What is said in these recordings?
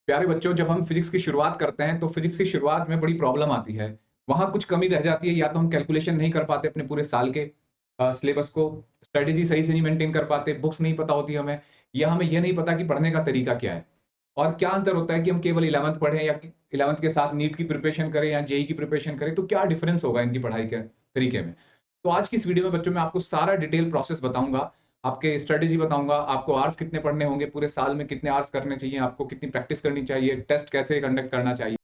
प्यारे बच्चों, जब हम फिजिक्स की शुरुआत करते हैं तो फिजिक्स की शुरुआत में बड़ी प्रॉब्लम आती है। वहाँ कुछ कमी रह जाती है, या तो हम कैलकुलेशन नहीं कर पाते अपने पूरे साल के सिलेबस को, स्ट्रेटेजी सही से नहीं मेंटेन कर पाते, बुक्स नहीं पता होती हमें, या हमें ये नहीं पता कि पढ़ने का तरीका क्या है। और क्या अंतर होता है कि हम केवल 11th पढ़ें या 11th के साथ नीट की प्रिपरेशन करें या जेईई की प्रिपरेशन करें, तो क्या डिफरेंस होगा इनकी पढ़ाई के तरीके में। तो आज की इस वीडियो में बच्चों मैं आपको सारा डिटेल प्रोसेस बताऊंगा, आपके स्ट्रेटेजी बताऊंगा, आपको आवर्स कितने पढ़ने होंगे, पूरे साल में कितने आवर्स करने चाहिए, आपको कितनी प्रैक्टिस करनी चाहिए, टेस्ट कैसे कंडक्ट करना चाहिए।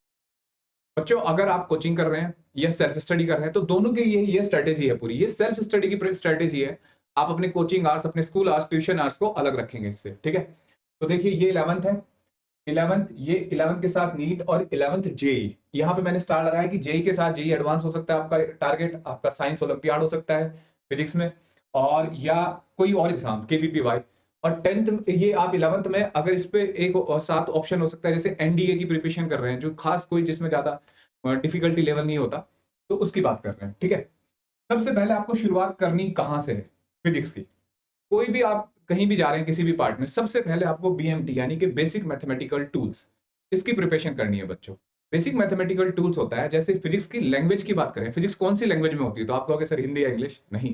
बच्चों, अगर आप कोचिंग कर रहे हैं या सेल्फ स्टडी कर रहे हैं तो दोनों के लिए ये स्ट्रेटेजी है पूरी। ये सेल्फ स्टडी की स्ट्रेटेजी है। आप अपने कोचिंग आवर्स, अपने स्कूल आवर्स, ट्यूशन आवर्स को अलग रखेंगे इससे, ठीक है। तो देखिए, ये 11th है। 11th, ये 11th के साथ नीट और 11th जेई। यहाँ पे मैंने स्टार लगाया कि जेई के साथ जेई एडवांस हो सकता है, आपका टारगेट, आपका साइंस ओलंपियाड हो सकता है फिजिक्स में, और या कोई और एग्जाम केवीपीवाई। और 10th ये आप 11th में अगर इस पे एक साथ ऑप्शन हो सकता है, जैसे एनडीए की प्रिपरेशन कर रहे हैं, जो खास कोई जिसमें ज्यादा डिफिकल्टी लेवल नहीं होता, तो उसकी बात कर रहे हैं, ठीक है। सबसे पहले आपको शुरुआत करनी कहाँ से है फिजिक्स की। कोई भी आप कहीं भी जा रहे हैं किसी भी पार्ट में, सबसे पहले आपको बीएमटी यानी कि बेसिक मैथमेटिकल टूल्स, इसकी प्रिपरेशन करनी है बच्चों। बेसिक मैथमेटिकल टूल्स होता है, जैसे फिजिक्स की लैंग्वेज की बात करें, फिजिक्स कौन सी लैंग्वेज में होती है, तो आप कहोगे सर हिंदी या इंग्लिश, नहीं।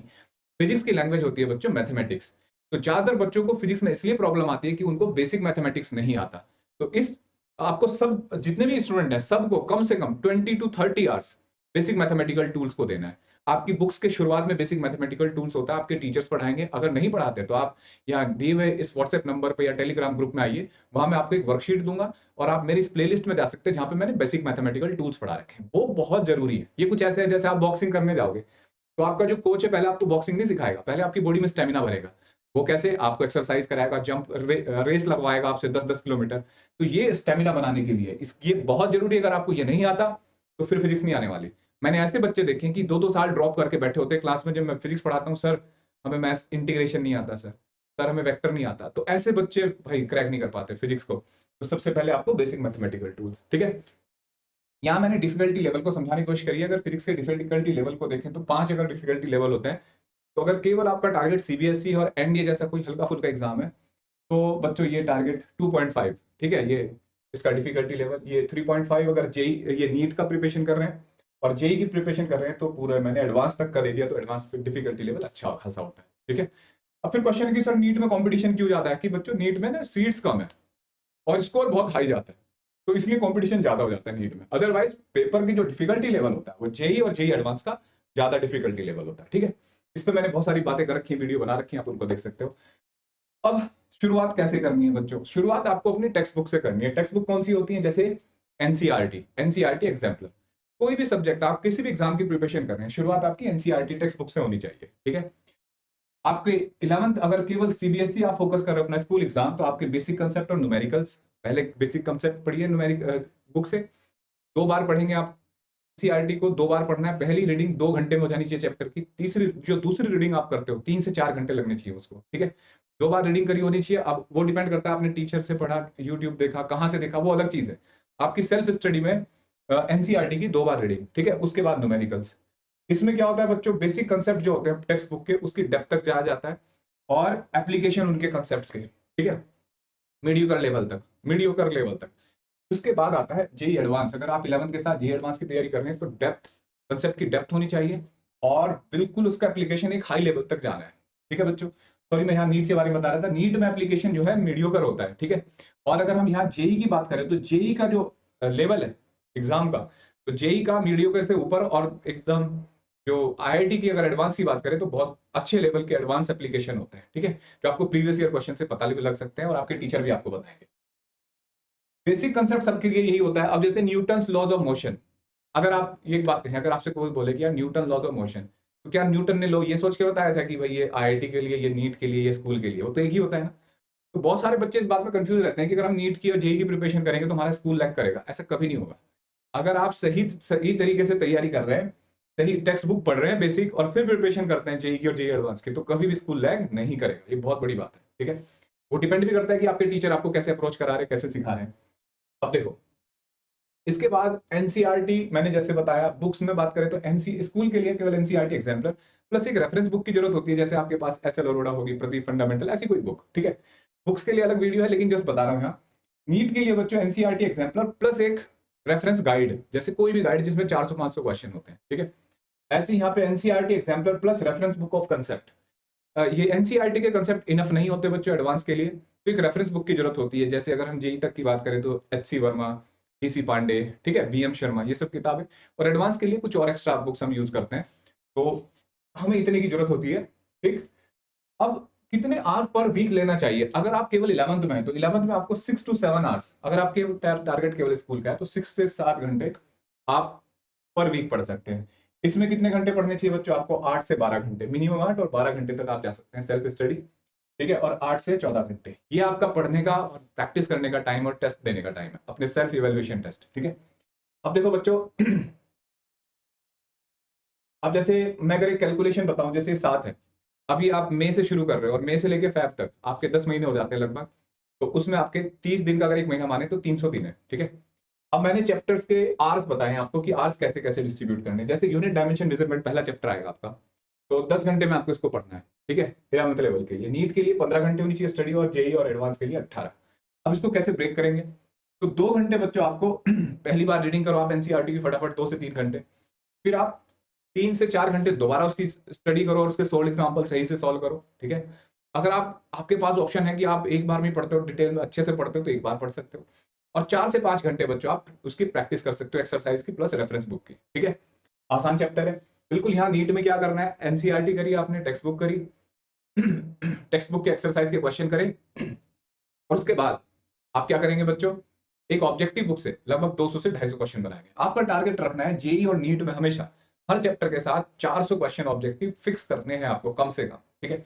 फिजिक्स की लैंग्वेज होती है बच्चों मैथमेटिक्स। तो ज्यादातर बच्चों को फिजिक्स में इसलिए प्रॉब्लम आती है कि उनको बेसिक मैथमेटिक्स नहीं आता। तो इस आपको सब जितने भी स्टूडेंट हैं सबको कम से कम 20 to 30 hours basic mathematical tools को देना है। आपकी बुक्स के शुरुआत में बेसिक मैथमेटिकल टूल्स होता है, आपके टीचर्स पढ़ाएंगे। अगर नहीं पढ़ाते तो आप यहाँ दिए हुए इस व्हाट्सएप नंबर पे या टेलीग्राम ग्रुप में आइए, वहां मैं आपको एक वर्कशीट दूंगा और आप मेरी इस प्लेलिस्ट में जा सकते हैं जहां पे मैंने बेसिक मैथमेटिकल टूल्स पढ़ा रखे हैं। वो बहुत जरूरी है। ये कुछ ऐसे है जैसे आप बॉक्सिंग करने जाओगे, तो आपका जो कोच है पहले आपको बॉक्सिंग नहीं सिखाएगा, पहले आपकी बॉडी में स्टेमिना भरेगा। वो कैसे? आपको एक्सरसाइज कराएगा, जंप रेस लगवाएगा आपसे 10-10 किलोमीटर। तो ये स्टेमिना बनाने के लिए ये बहुत जरूरी है। अगर आपको ये नहीं आता तो फिर फिजिक्स नहीं आने वाली। मैंने ऐसे बच्चे देखे हैं कि 2-2 साल ड्रॉप करके बैठे होते हैं क्लास में। जब मैं फिजिक्स पढ़ाता हूँ, सर हमें मैथ्स इंटीग्रेशन नहीं आता, सर हमें वेक्टर नहीं आता। तो ऐसे बच्चे भाई क्रैक नहीं कर पाते फिजिक्स को। तो सबसे पहले आपको बेसिक मैथमेटिकल टूल्स, ठीक है। यहाँ मैंने डिफिकल्टी लेवल को समझाने की कोशिश करी है। अगर फिजिक्स के डिफिकल्टी लेवल को देखें तो 5 अगर डिफिकल्टी लेवल होते हैं। तो अगर केवल आपका टारगेट सीबीएसई और एनडीए जैसा कोई हल्का फुल्का एग्जाम है, तो बच्चों ये टारगेट 2.5, ठीक है। ये इसका डिफिकल्टी लेवल ये 3.5। अगर जेई ये नीट का प्रिपरेशन कर रहे हैं और जेई की प्रिपरेशन कर रहे हैं तो पूरा मैंने एडवांस तक का दे दिया, तो एडवांस डिफिकल्टी लेवल अच्छा खासा होता है, ठीक है। अब फिर क्वेश्चन है कि सर नीट में कंपटीशन क्यों ज्यादा है? कि बच्चों नीट में ना सीट्स कम है और स्कोर बहुत हाई जाता है, तो इसलिए कंपटीशन ज्यादा हो जाता है नीट में। अदरवाइज पेपर की जो डिफिकल्टी लेवल होता है वो जेई और जेई एडवांस का ज्यादा डिफिकल्टी लेवल होता है, ठीक है। इस पे मैंने बहुत सारी बातें कर रखी है, वीडियो बना रखी है, आप उनको देख सकते हो। अब शुरुआत कैसे करनी है बच्चों? शुरुआत आपको अपनी टेक्स्ट बुक से करनी है। टेक्स्ट बुक कौन सी होती है? जैसे एनसीईआरटी, एनसीईआरटी एग्जाम्पलर, कोई भी सब्जेक्ट आप किसी भी एग्जाम की प्रिपरेशन कर रहे हैं, शुरुआत आपकी एनसीईआरटी टेक्स्ट बुक से होनी चाहिए, ठीक है। आपके 11th अगर केवल सीबीएसई आप फोकस कर रहे हो अपना स्कूल एग्जाम, तो आपके बेसिक कंसेप्ट और न्यूमेरिकल्स, पहले बेसिक कंसेप्ट पढ़िए न्यूमेरिक बुक से। 2 बार पढ़ेंगे आप। सीआरटी को 2 बार पढ़ना है। पहली रीडिंग 2 घंटे में हो जानी चाहिए चैप्टर की। तीसरी जो दूसरी रीडिंग आप करते हो 3 से 4 घंटे लगने चाहिए उसको, ठीक है। 2 बार रीडिंग करी होनी चाहिए। अब वो डिपेंड करता है आपने टीचर से पढ़ा, यूट्यूब देखा, कहाँ से देखा, वो अलग चीज है। आपकी सेल्फ स्टडी में एनसीईआरटी की 2 बार रीडिंग, ठीक है। उसके बाद न्यूमेरिकल्स। इसमें क्या होता है बच्चों, बेसिक कंसेप्ट जो होते हैं टेक्स्ट बुक के, उसकी डेप्थ तक जाया जाता है और एप्लीकेशन उनके कंसेप्ट के, ठीक है, मीडियोकर लेवल तक, मीडियोकर लेवल तक। उसके बाद आता है जेई एडवांस। अगर आप 11th के साथ जेई एडवांस की तैयारी कर रहे हैं तो डेप्थ, कंसेप्ट की डेप्थ होनी चाहिए और बिल्कुल उसका एप्लीकेशन एक हाई लेवल तक जाना है, ठीक है बच्चों। सॉरी, मैं यहाँ नीट के बारे में बता रहा था। नीट में एप्लीकेशन जो है मीडियोकर होता है, ठीक है। और अगर हम यहाँ जेई की बात करें तो जेई का जो लेवल है एग्जाम का, तो जेई का मीडियोकर से ऊपर और एकदम जो आईआईटी की अगर एडवांस की बात करें तो बहुत अच्छे लेवल के एडवांस एप्लीकेशन होते हैं, ठीक है, जो आपको प्रीवियस ईयर क्वेश्चन से पता भी लग सकते हैं और आपके टीचर भी आपको बताएंगे। बेसिक कंसेप्ट सबके लिए यही होता है। अब जैसे न्यूटन्स लॉज ऑफ मोशन, अगर आप ये बात कहें, अगर आपसे कोई बोले कि यार न्यूटन लॉज ऑफ मोशन, तो क्या न्यूटन ने लो ये सोच के बताया था कि भाई ये आईआईटी के लिए, ये नीट के लिए, ये स्कूल के लिए? वो तो एक ही होता है ना। तो बहुत सारे बच्चे इस बात में कंफ्यूज रहते हैं कि अगर हम नीट की और जेई की प्रिपरेशन करेंगे तो हमारा स्कूल लैग करेगा। ऐसा कभी नहीं होगा। अगर आप सही सही तरीके से तैयारी कर रहे हैं, सही टेक्स्ट बुक पढ़ रहे हैं बेसिक, और फिर प्रिपरेशन करते हैं जेई की और जेई एडवांस की, तो कभी भी स्कूल लैग नहीं करेगा। ये बहुत बड़ी बात है, ठीक है। वो डिपेंड भी करता है कि आपके टीचर आपको कैसे अप्रोच करा रहे हैं, कैसे सिखा रहे हैं। अब देखो, इसके बाद एनसीईआरटी मैंने जैसे बताया, बुक्स में बात करें तो एनसी स्कूल के लिए केवल एनसीईआरटी एग्जाम्पलर प्लस एक रेफरेंस बुक की जरूरत होती है। जैसे आपके पास एसएल अरोड़ा होगी, प्रदीप फंडामेंटल, ऐसी कोई बुक, ठीक है। बुक्स के लिए अलग वीडियो है, लेकिन जस्ट बता रहा हूँ यहाँ। नीट के लिए बच्चों एनसीईआरटी एग्जाम्पलर प्लस एक रेफरेंस गाइड, जैसे कोई भी गाइड जिसमें 400-500 क्वेश्चन होते हैं, ठीक है। ऐसे यहाँ पे NCERT exemplar plus reference book of concept. ये एनसीईआरटी के कंसेप्ट इनफ नहीं होते बच्चों एडवांस के लिए, तो एक रेफरेंस बुक की जरूरत होती है। जैसे अगर हम जेई तक की बात करें तो एचसी वर्मा, डीसी पांडे, ठीक है, बीएम शर्मा, ये सब किताबें। और एडवांस के लिए कुछ और एक्स्ट्रा बुक्स हम यूज करते हैं, तो हमें इतने की जरूरत होती है, ठीक। अब कितने आवर पर वीक लेना चाहिए? अगर आप केवल 11th में है तो 11th में आपको 6 to 7 आवर्स, अगर आपके टारगेट केवल स्कूल का है तो 6 से 7 घंटे आप पर वीक पढ़ सकते हैं। इसमें कितने घंटे पढ़ने चाहिए बच्चों? आपको 8 से 12 घंटे, मिनिमम 8 और 12 घंटे तक आप जा सकते हैं सेल्फ स्टडी, ठीक है। और 8 से 14 घंटे ये आपका पढ़ने का और प्रैक्टिस करने का टाइम और टेस्ट देने का टाइम है, अपने सेल्फ इवेल्युएशन टेस्ट, ठीक है। अब देखो बच्चों अब जैसे मैं अगर एक कैलकुलेशन बताऊं, जैसे 7 है, अभी आप मई से शुरू कर रहे हो और मई से लेके फैब तक आपके 10 महीने हो जाते हैं लगभग, तो उसमें आपके 30 दिन का अगर एक महीना माने तो 300 दिन है, ठीक है। अब मैंने चैप्टर्स के आर्स बताए हैं आपको कि आर्स कैसे कैसे डिस्ट्रीब्यूट करने हैं। जैसे यूनिट डायमेंशन मेजरमेंट पहला चैप्टर आएगा आपका, तो 10 घंटे में आपको इसको पढ़ना है, ठीक है, 11th लेवल के लिए। नीट के लिए 15 घंटे होनी चाहिए स्टडी, और जेई और एडवांस के लिए 18। अब इसको कैसे ब्रेक करेंगे? तो 2 घंटे बच्चों आपको पहली बार रीडिंग करो आप एनसीईआरटी की फटाफट 2 से 3 घंटे, फिर आप 3 से 4 घंटे दोबारा उसकी स्टडी करो और उसके सोल्व एग्जाम्पल सही से सॉल्व करो, ठीक है। अगर आपके पास ऑप्शन है कि आप एक बार में पढ़ते हो, डिटेल में अच्छे से पढ़ते हो, तो एक बार पढ़ सकते हो। और 4 से 5 घंटे बच्चों आप उसकी प्रैक्टिस कर सकते हो एक्सरसाइज की प्लस रेफरेंस बुक की, ठीक है। आसान चैप्टर है बिल्कुल। यहाँ नीट में क्या करना है, एनसीईआरटी करी आपने, टेक्स्ट बुक करी, टेक्स्ट बुक के एक्सरसाइज के क्वेश्चन करें, और उसके बाद आप क्या करेंगे बच्चों, एक ऑब्जेक्टिव बुक से लगभग 200 से 250 क्वेश्चन बनाएंगे। आपका टारगेट रखना है जेई और नीट में हमेशा हर चैप्टर के साथ 400 क्वेश्चन ऑब्जेक्टिव फिक्स करने हैं आपको कम से कम, ठीक है।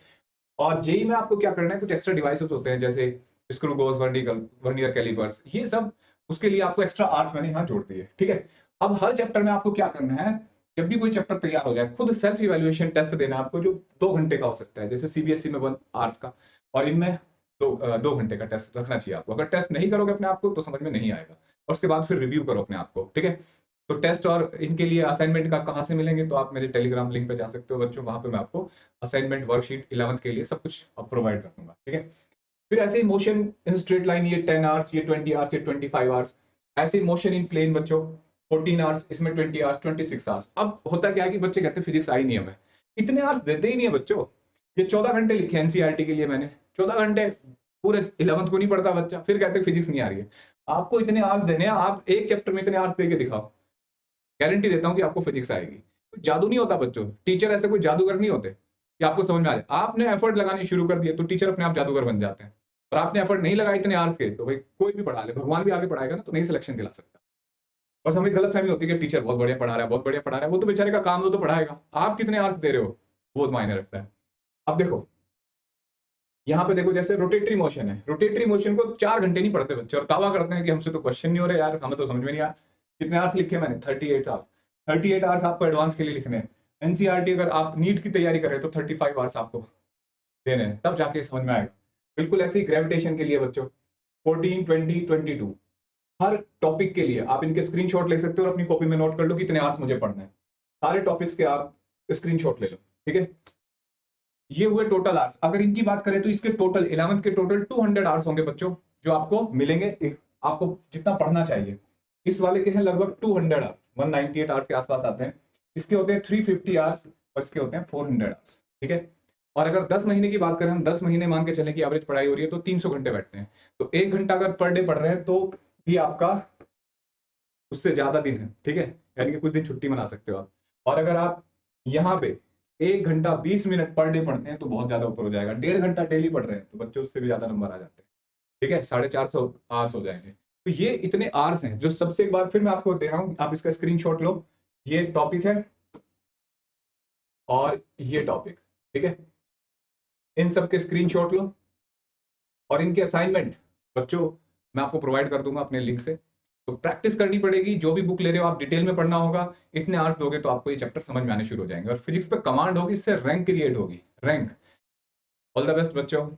और जेई में आपको क्या करना है, कुछ एक्स्ट्रा डिवाइसेस होते हैं जैसे स्क्रू गोज, वर्नियर कैलिपर्स, ये सब उसके लिए आपको एक्स्ट्रा आवर्स मैंने यहाँ जोड़ दिए, ठीक है। अब हर चैप्टर में आपको क्या करना है, जब भी कोई चैप्टर तैयार हो जाए खुद सेल्फ इवैल्यूएशन टेस्ट देना है आपको, जो 2 घंटे का हो सकता है, जैसे सीबीएसई में 1 आवर्स का, और इनमें 2 घंटे का टेस्ट रखना चाहिए आपको। अगर टेस्ट नहीं करोगे अपने आप को तो समझ में नहीं आएगा, और उसके बाद फिर रिव्यू करो अपने आप को, ठीक है। तो टेस्ट और इनके लिए असाइनमेंट का कहाँ से मिलेंगे, तो आप मेरे टेलीग्राम लिंक पे जा सकते हो बच्चों, वहां पे मैं आपको असाइनमेंट वर्कशीट 11th के लिए सब कुछ प्रोवाइड कर दूंगा, ठीक है। फिर ऐसे ही मोशन इन स्ट्रेट लाइन, ये 10 आवर्स, ये 20 आवर्स, ये 25 आवर्स। ऐसे ही मोशन इन प्लेन बच्चों 14 आवर्स, इसमें 20 आवर्स, 26 आवर्स। अब होता क्या है कि बच्चे कहते हैं फिजिक्स आई नहीं हमें, इतने आवर्स देते ही नहीं है बच्चों। ये 14 घंटे लिखे एनसीईआरटी के लिए मैंने, 14 घंटे पूरे 11th को नहीं पढ़ता बच्चा, फिर कहते हैं फिजिक्स नहीं आ रही है। आपको इतने आवर्स देने हैं, आप एक चैप्टर में इतने आवर्स दे के दिखाओ, गारंटी देता हूं कि आपको फिजिक्स आएगी। तो जादू नहीं होता बच्चों, टीचर ऐसे कोई जादूगर नहीं होते कि आपको समझ में आ जाए। आपने एफर्ट लगानी शुरू कर दिए तो टीचर अपने आप जादूगर बन जाते हैं, और आपने एफर्ट नहीं लगाया इतने आवर्स के, तो भाई कोई भी पढ़ा ले, भगवान भी आगे पढ़ाएगा ना तो नहीं सिलेक्शन दिला सकता। बस हमें गलत फहमी होती है कि टीचर बहुत बढ़िया पढ़ा रहा है, बहुत बढ़िया पढ़ा रहा है, वो तो बेचारे का काम, वो तो पढ़ाएगा, आप कितने आवर्स दे रहे हो बहुत मायने रखता है। अब देखो यहाँ पे देखो, जैसे रोटेटरी मोशन है, रोटेटरी मोशन को 4 घंटे नहीं पढ़ते बच्चे, और दावा करते हैं कि हमसे तो क्वेश्चन नहीं हो रहे यार, हमें तो समझ में नहीं आया। कितने आवर्स लिखे मैंने? 38 आवर्स। 38 आवर्स आपको एडवांस के लिए लिखने हैं। एनसीईआरटी अगर आप नीट की तैयारी कर रहे हैं तो 35 आवर्स आपको देने हैं, तब जाके समझ में आएगा। बिल्कुल ऐसे ही ग्रेविटेशन के लिए बच्चों 14, 20, 22 हर टॉपिक के लिए आप इनके स्क्रीनशॉट ले सकते हो और अपनी कॉपी में नोट कर लो कितने आवर्स मुझे पढ़ना है। सारे टॉपिक्स के आप स्क्रीनशॉट ले लो, ठीक है। ये हुए टोटल आवर्स। अगर इनकी बात करें तो इसके टोटल 11th के टोटल 200 आवर्स होंगे बच्चों, जो आपको मिलेंगे आपको जितना पढ़ना चाहिए। इस वाले के हैं लगभग 200 आवर्स, 198 आवर्स के आसपास आते हैं। इसके होते हैं 350 आवर्स, और इसके होते हैं 400 आवर्स, ठीक है। और अगर 10 महीने की बात करें, हम 10 महीने मान के चलें कि एवरेज पढ़ाई हो रही है तो 300 घंटे बैठते हैं, तो 1 घंटा अगर पर डे पढ़ रहे हैं तो भी आपका उससे ज्यादा दिन है, ठीक है। यानी कि कुछ दिन छुट्टी मना सकते हो आप। और अगर आप यहाँ पे 1 घंटा 20 मिनट पर डे पढ़ते हैं तो बहुत ज्यादा ऊपर हो जाएगा। 1.5 घंटा डेली पढ़ रहे हैं तो बच्चों उससे भी ज्यादा नंबर आ जाते हैं, ठीक है, 450 आवर्स हो जाएंगे। तो ये इतने आवर्स हैं जो सबसे, एक बार फिर मैं आपको दे रहा हूँ, आप इसका स्क्रीनशॉट लो। ये टॉपिक है और ये टॉपिक, ठीक है, इन सब के स्क्रीनशॉट लो, और इनके असाइनमेंट बच्चों मैं आपको प्रोवाइड कर दूंगा अपने लिंक से। तो प्रैक्टिस करनी पड़ेगी, जो भी बुक ले रहे हो आप डिटेल में पढ़ना होगा। इतने आवर्स दोगे तो आपको ये चैप्टर समझ में आने शुरू हो जाएंगे, और फिजिक्स पे कमांड होगी, इससे रैंक क्रिएट होगी, रैंक। ऑल द बेस्ट बच्चों।